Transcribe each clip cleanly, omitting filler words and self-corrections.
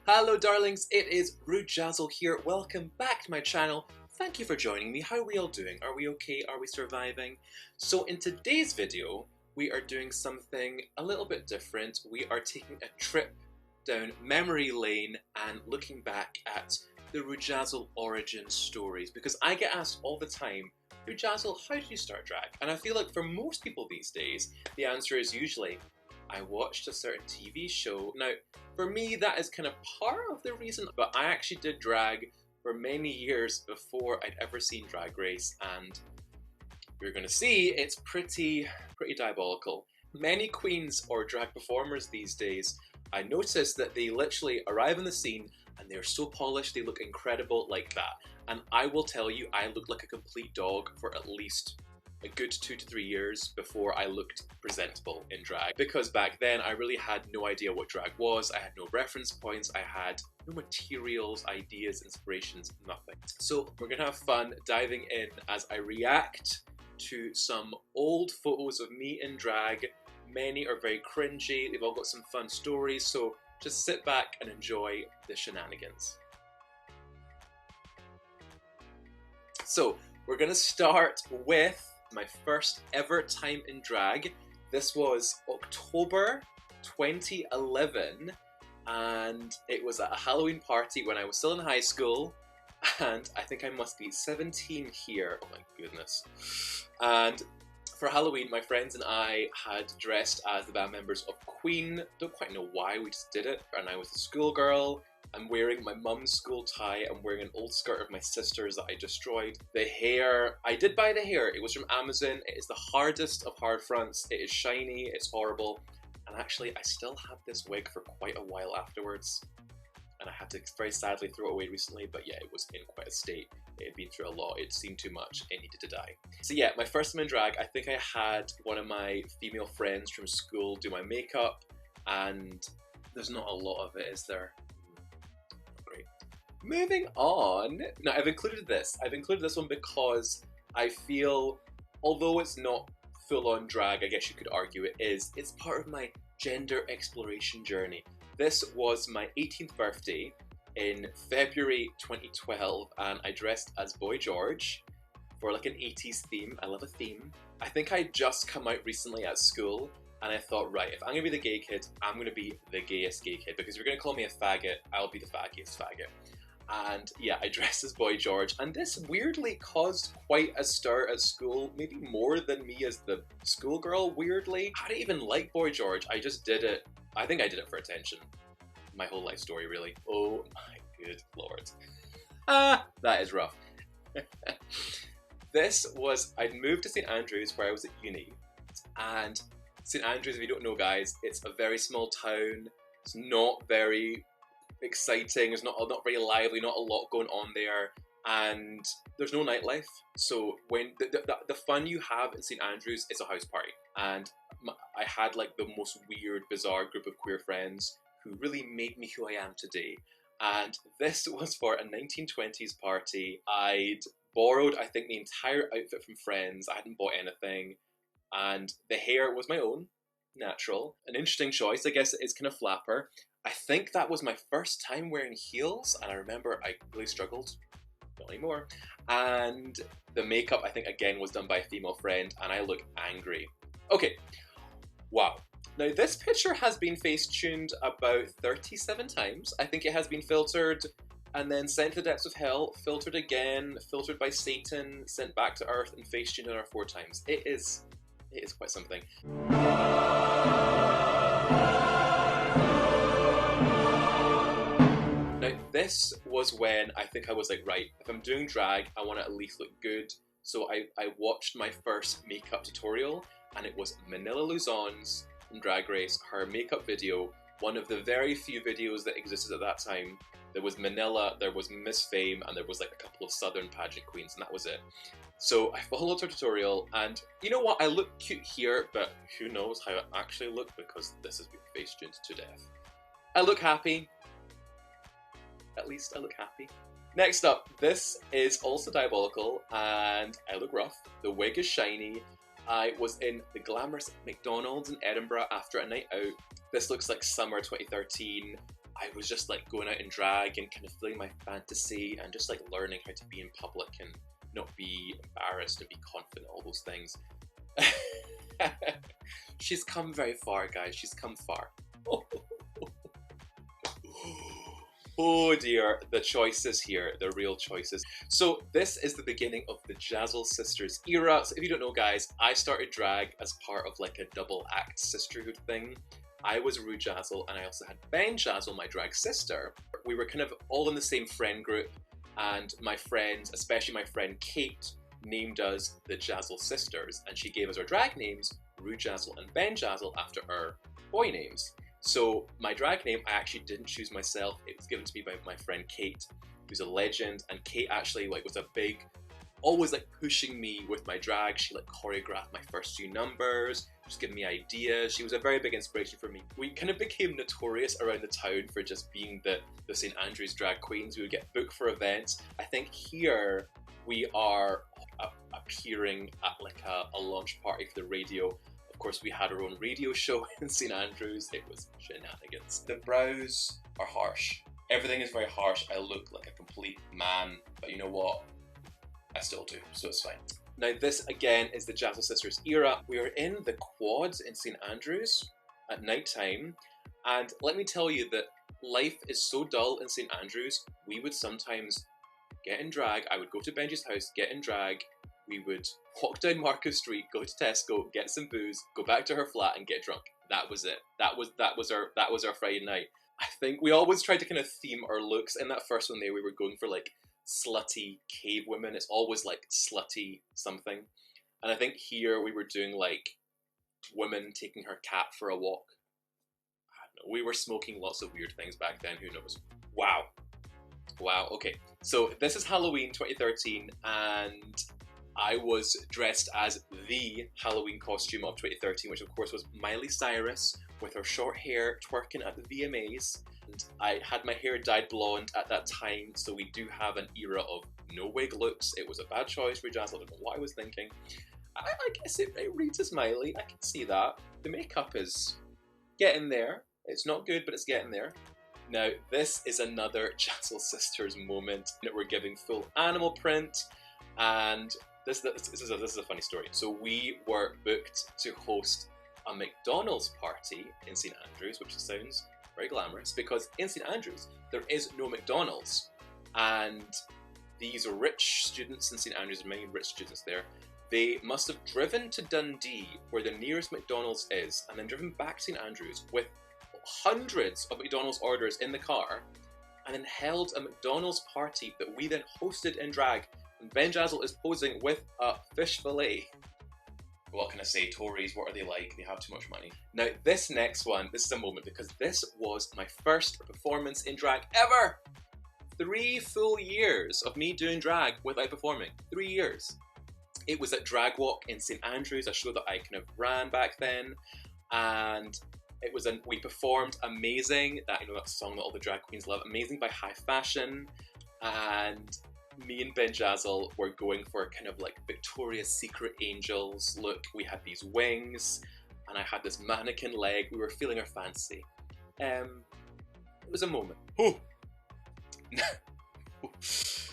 Hello darlings, it is Rujazzle here. Welcome back to my channel. Thank you for joining me. How are we all doing? Are we okay? Are we surviving? So in today's video, we are doing something a little bit different. We are taking a trip down memory lane and looking back at the Rujazzle origin stories, because I get asked all the time, Rujazzle, how did you start drag? And I feel like for most people these days, the answer is usually, I watched a certain TV show. Now, for me, that is kind of part of the reason, but I actually did drag for many years before I'd ever seen Drag Race, and you're gonna see it's pretty diabolical. Many queens or drag performers these days, I noticed that they literally arrive on the scene and they're so polished, they look incredible like that. And I will tell you, I looked like a complete dog for at least a good 2 to 3 years before I looked presentable in drag. Because back then I really had no idea what drag was, I had no reference points, I had no materials, ideas, inspirations, nothing. So we're gonna have fun diving in as I react to some old photos of me in drag. Many are very cringy, they've all got some fun stories, so just sit back and enjoy the shenanigans. So we're gonna start with my first ever time in drag. This was October 2011 and it was at a Halloween party when I was still in high school, and I think I must be 17 here, oh my goodness. And for Halloween, my friends and I had dressed as the band members of Queen. Don't quite know why, we just did it. And I was a schoolgirl. I'm wearing my mum's school tie. I'm wearing an old skirt of my sister's that I destroyed. The hair, I did buy the hair. It was from Amazon. It is the hardest of hard fronts. It is shiny, it's horrible. And actually, I still had this wig for quite a while afterwards. And I had to very sadly throw it away recently, but yeah, it was in quite a state. It had been through a lot, it seemed too much, it needed to die. So yeah, my first time in drag, I think I had one of my female friends from school do my makeup, and there's not a lot of it, is there? Great. Moving on, now I've included this one because I feel, although it's not full-on drag, I guess you could argue it is, it's part of my gender exploration journey. This was my 18th birthday in February 2012, and I dressed as Boy George for like an 80s theme. I love a theme. I think I'd just come out recently at school, and I thought, right, if I'm gonna be the gay kid, I'm gonna be the gayest gay kid, because if you're gonna call me a faggot, I'll be the faggiest faggot. And yeah, I dressed as Boy George, and this weirdly caused quite a stir at school, maybe more than me as the schoolgirl, weirdly. I didn't even like Boy George, I just did it. I think I did it for attention. My whole life story, really. Oh my good lord. That is rough. This was, I'd moved to St Andrews where I was at uni, and St Andrews, if you don't know guys, it's a very small town. It's not very exciting, it's not very lively, not a lot going on there, and there's no nightlife. So when the fun you have in St Andrews is a house party, and I had like the most weird, bizarre group of queer friends who really made me who I am today. And this was for a 1920s party. I'd borrowed, I think, the entire outfit from friends. I hadn't bought anything, and the hair was my own, natural. An interesting choice, I guess. It's kind of flapper. I think that was my first time wearing heels, and I remember I really struggled. Not anymore. And the makeup, I think, again, was done by a female friend, and I look angry. Okay, wow. Now this picture has been face-tuned about 37 times. I think it has been filtered and then sent to the depths of hell, filtered again, filtered by Satan, sent back to Earth, and face-tuned another 4 times. It is quite something. Now this was when I think I was like, right, if I'm doing drag, I want to at least look good. So I watched my first makeup tutorial, and it was Manila Luzon's from Drag Race, her makeup video, one of the very few videos that existed at that time. There was Manila, there was Miss Fame, and there was like a couple of Southern pageant queens, and that was it. So I followed her tutorial, and you know what, I look cute here, but who knows how I actually look, because this has been face-tuned to death. I look happy. At least I look happy. Next up, this is also diabolical, and I look rough. The wig is shiny. I was in the glamorous McDonald's in Edinburgh after a night out. This looks like summer 2013. I was just like going out in drag and kind of feeling my fantasy and just like learning how to be in public and not be embarrassed and be confident, all those things. She's come very far, guys. She's come far. Oh dear, the choices here, the real choices. So this is the beginning of the Jazzle Sisters era. So if you don't know, guys, I started drag as part of like a double act sisterhood thing. I was Rujazzle and I also had Benjazzle, my drag sister. We were kind of all in the same friend group, and my friends, especially my friend Kate, named us the Jazzle Sisters, and she gave us our drag names, Rujazzle and Benjazzle, after our boy names. So my drag name, I actually didn't choose myself. It was given to me by my friend Kate, who's a legend, and Kate actually like was a big, always like pushing me with my drag. She like choreographed my first few numbers, just giving me ideas. She was a very big inspiration for me. We kind of became notorious around the town for just being the St. Andrews drag queens. We would get booked for events. I think here we are appearing at like a launch party for the radio. Of course, we had our own radio show in St. Andrews. It was shenanigans. The brows are harsh. Everything is very harsh. I look like a complete man, but you know what? I still do, so it's fine. Now this again is the Jazzle Sisters era. We are in the quads in St. Andrews at night time, and let me tell you that life is so dull in St. Andrews. We would sometimes get in drag. I would go to Benji's house, get in drag. We would walk down Marco Street, go to Tesco, get some booze, go back to her flat and get drunk. That was it. That was our Friday night. I think we always tried to kind of theme our looks. In that first one there, we were going for like slutty cave women. It's always like slutty something. And I think here we were doing like women taking her cat for a walk. I don't know. We were smoking lots of weird things back then. Who knows? Wow. Okay. So this is Halloween 2013, and I was dressed as the Halloween costume of 2013, which of course was Miley Cyrus with her short hair twerking at the VMAs. And I had my hair dyed blonde at that time, so we do have an era of no wig looks. It was a bad choice, Rujazzle. I don't know what I was thinking. I guess it reads as Miley. I can see that. The makeup is getting there. It's not good, but it's getting there. Now, this is another Jazzle Sisters moment. We're giving full animal print, and this is a funny story. So we were booked to host a McDonald's party in St. Andrews, which sounds very glamorous, because in St. Andrews there is no McDonald's, and these rich students in St. Andrews, many rich students there, they must have driven to Dundee, where the nearest McDonald's is, and then driven back to St. Andrews with hundreds of McDonald's orders in the car, and then held a McDonald's party that we then hosted in drag. And Benjazzle is posing with a fish fillet. What can I say? Tories, what are they like? They have too much money. Now, this next one, this is a moment, because this was my first performance in drag ever! 3 full years of me doing drag without performing. 3 years. It was at Drag Walk in St. Andrews, a show that I kind of ran back then, and it was we performed Amazing, that song that all the drag queens love, Amazing by High Fashion, and me and Benjazzle were going for kind of like Victoria's Secret Angels look. We had these wings, and I had this mannequin leg. We were feeling our fancy. It was a moment.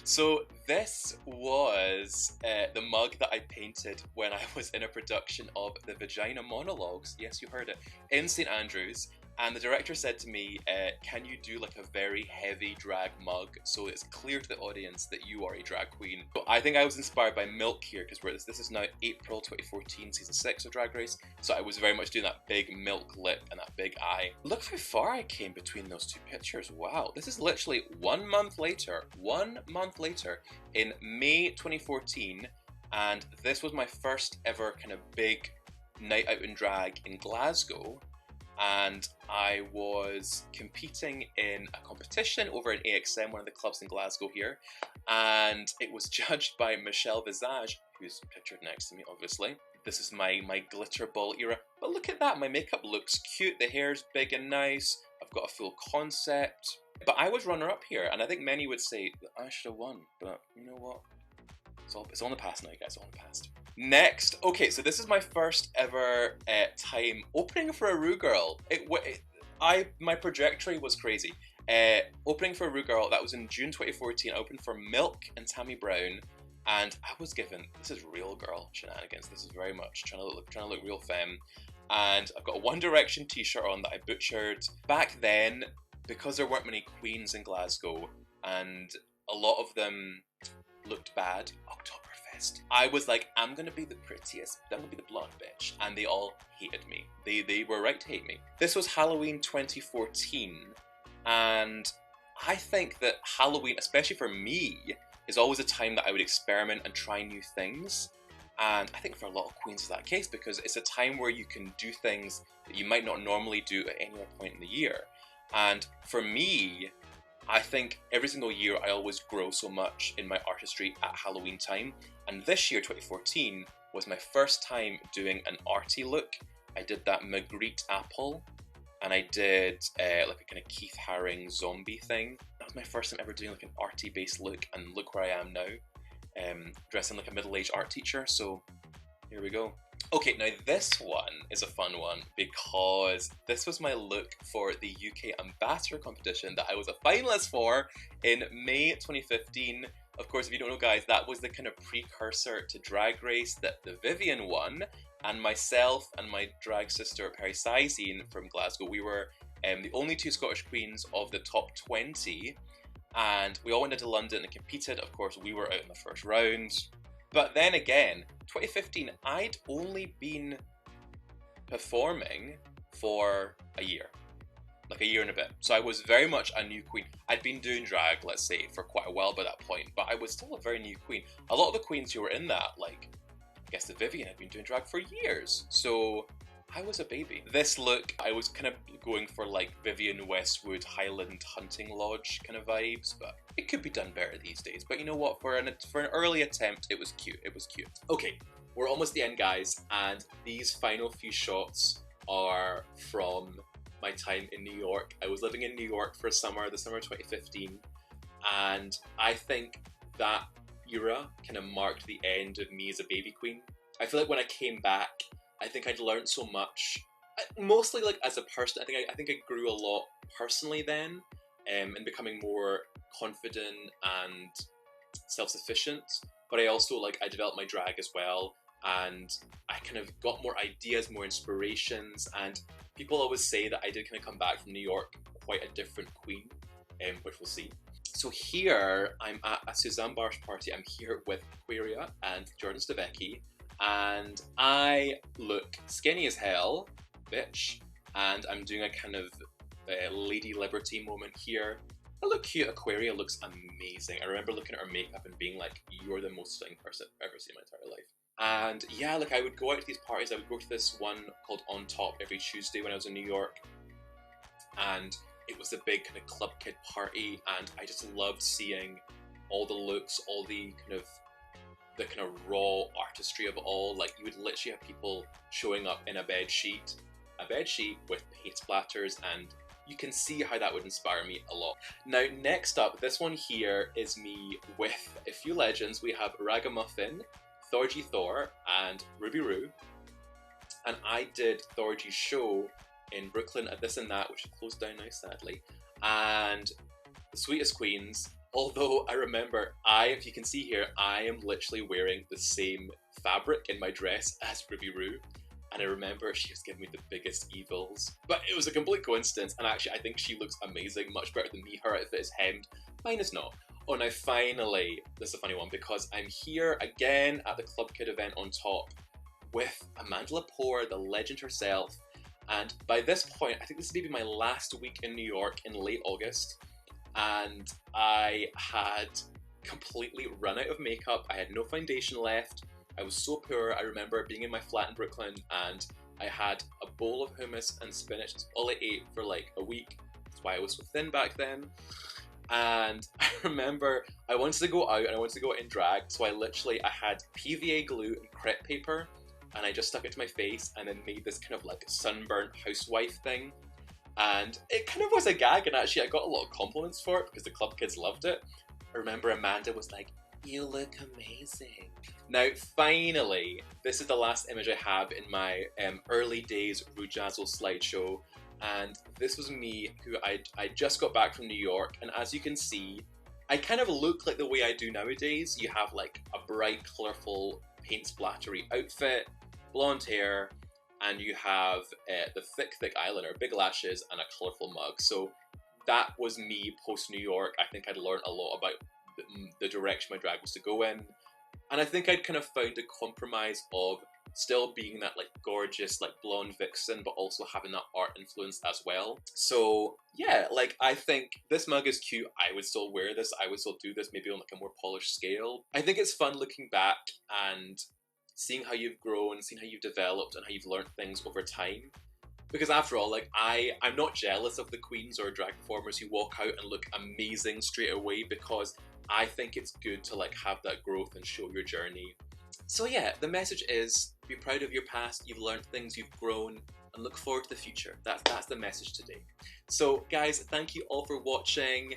So this was the mug that I painted when I was in a production of The Vagina Monologues, yes, you heard it, in St. Andrews. And the director said to me, can you do like a very heavy drag mug so it's clear to the audience that you are a drag queen? So I think I was inspired by Milk here, because this is now April 2014, season 6 of Drag Race. So I was very much doing that big milk lip and that big eye. Look how far I came between those two pictures. Wow, this is literally 1 month later, in May 2014. And this was my first ever kind of big night out in drag in Glasgow. And I was competing in a competition over in AXM, one of the clubs in Glasgow here, and it was judged by Michelle Visage, who's pictured next to me, obviously. This is my glitter ball era, but look at that, my makeup looks cute, the hair's big and nice, I've got a full concept. But I was runner-up here, and I think many would say that I should have won, but you know what? It's all in the past now, guys, it's all in the past. Next, okay, so this is my first ever time opening for a Ru Girl. My trajectory was crazy. Opening for Rujazzle, that was in June 2014. I opened for Milk and Tammy Brown, and I was given, this is real girl shenanigans. This is very much trying to look real femme. And I've got a One Direction t-shirt on that I butchered. Back then, because there weren't many queens in Glasgow, and a lot of them looked bad, Oktoberfest, I was like, I'm gonna be the prettiest, I'm gonna be the blonde bitch. And they all hated me. They were right to hate me. This was Halloween 2014. And I think that Halloween, especially for me, is always a time that I would experiment and try new things. And I think for a lot of queens is that case, because it's a time where you can do things that you might not normally do at any other point in the year. And for me, I think every single year I always grow so much in my artistry at Halloween time. And this year, 2014, was my first time doing an arty look. I did that Magritte apple. And I did like a kind of Keith Haring zombie thing. That was my first time ever doing like an arty based look, and look where I am now, dressing like a middle-aged art teacher. So here we go. Okay, now this one is a fun one because this was my look for the UK Ambassador competition that I was a finalist for in May 2015. Of course, if you don't know, guys, that was the kind of precursor to Drag Race that the Vivienne won. And myself and my drag sister Perry Sizine from Glasgow, we were the only two Scottish queens of the top 20, and we all went into London and competed. Of course, we were out in the first round. But then again, 2015, I'd only been performing for a year, like a year and a bit. So I was very much a new queen. I'd been doing drag, let's say, for quite a while by that point, but I was still a very new queen. A lot of the queens who were in that, like, I guess the Vivienne had been doing drag for years, so I was a baby. This look, I was kind of going for like Vivienne Westwood Highland Hunting Lodge kind of vibes, but it could be done better these days. But you know what, for an early attempt, it was cute, it was cute. Okay, we're almost the end, guys, and these final few shots are from my time in New York. I was living in New York for the summer of 2015, and I think that era kind of marked the end of me as a baby queen. I feel like when I came back, I think I'd learned so much, mostly like as a person. I think I grew a lot personally then, and becoming more confident and self-sufficient. But I also I developed my drag as well, and I kind of got more ideas, more inspirations. And people always say that I did kind of come back from New York quite a different queen, which we'll see. So here, I'm at a Suzanne Barsh party. I'm here with Aquaria and Jordan Stavecki, and I look skinny as hell, bitch, and I'm doing a kind of Lady Liberty moment here. I look cute. Aquaria looks amazing. I remember looking at her makeup and being like, you're the most stunning person I've ever seen in my entire life. And yeah, I would go out to these parties. I would go to this one called On Top every Tuesday when I was in New York, and it was a big kind of club kid party, and I just loved seeing all the looks, all the kind of raw artistry of it all. Like, you would literally have people showing up in a bed sheet with paint splatters, and you can see how that would inspire me a lot. Now, next up, this one here is me with a few legends. We have Ragamuffin, Thorgy Thor, and Ruby Roo. And I did Thorgy's show in Brooklyn at This and That, which closed down now, sadly. And the Sweetest Queens, although I remember, if you can see here, I am literally wearing the same fabric in my dress as Ruby Roo. And I remember she was giving me the biggest evils. But it was a complete coincidence, and actually I think she looks amazing, much better than me. Her outfit is hemmed, mine is not. Oh, now finally, this is a funny one, because I'm here again at the Club Kid event On Top with Amanda Lepore, the legend herself. And by this point, I think this is maybe my last week in New York in late August, and I had completely run out of makeup. I had no foundation left. I was so poor. I remember being in my flat in Brooklyn, and I had a bowl of hummus and spinach. That's all I ate for like a week. That's why I was so thin back then. And I remember I wanted to go out, and I wanted to go out in drag, so I had PVA glue and crepe paper, and I just stuck it to my face and then made this kind of like sunburnt housewife thing. And it kind of was a gag, and actually I got a lot of compliments for it because the club kids loved it. I remember Amanda was like, "You look amazing." Now finally, this is the last image I have in my early days Rujazzle slideshow. And this was me, who I just got back from New York, and as you can see, I kind of look like the way I do nowadays. You have like a bright, colourful, paint splattery outfit, blonde hair, and you have the thick eyeliner, big lashes, and a colourful mug. So that was me post New York. I think I'd learned a lot about the direction my drag was to go in, and I think I'd kind of found a compromise of still being that like gorgeous like blonde vixen, but also having that art influence as well. So yeah, like I think this mug is cute. I would still wear this. I would still do this, maybe on like a more polished scale. I think it's fun looking back and seeing how you've grown, seeing how you've developed, and how you've learned things over time. Because after all, like I'm not jealous of the queens or drag performers who walk out and look amazing straight away, because I think it's good to like have that growth and show your journey. So yeah, the message is be proud of your past, you've learned things, you've grown, and look forward to the future. That's the message today. So guys, thank you all for watching.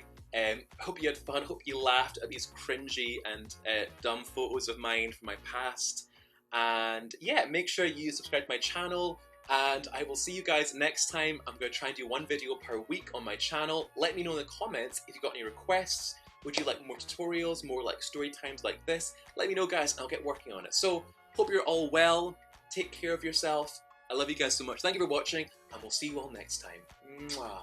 Hope you had fun, hope you laughed at these cringy and dumb photos of mine from my past. And yeah, make sure you subscribe to my channel, and I will see you guys next time. I'm going to try and do one video per week on my channel. Let me know in the comments if you've got any requests. Would you like more tutorials, more like story times like this? Let me know, guys, and I'll get working on it. So, hope you're all well. Take care of yourself. I love you guys so much. Thank you for watching, and we'll see you all next time. Mwah.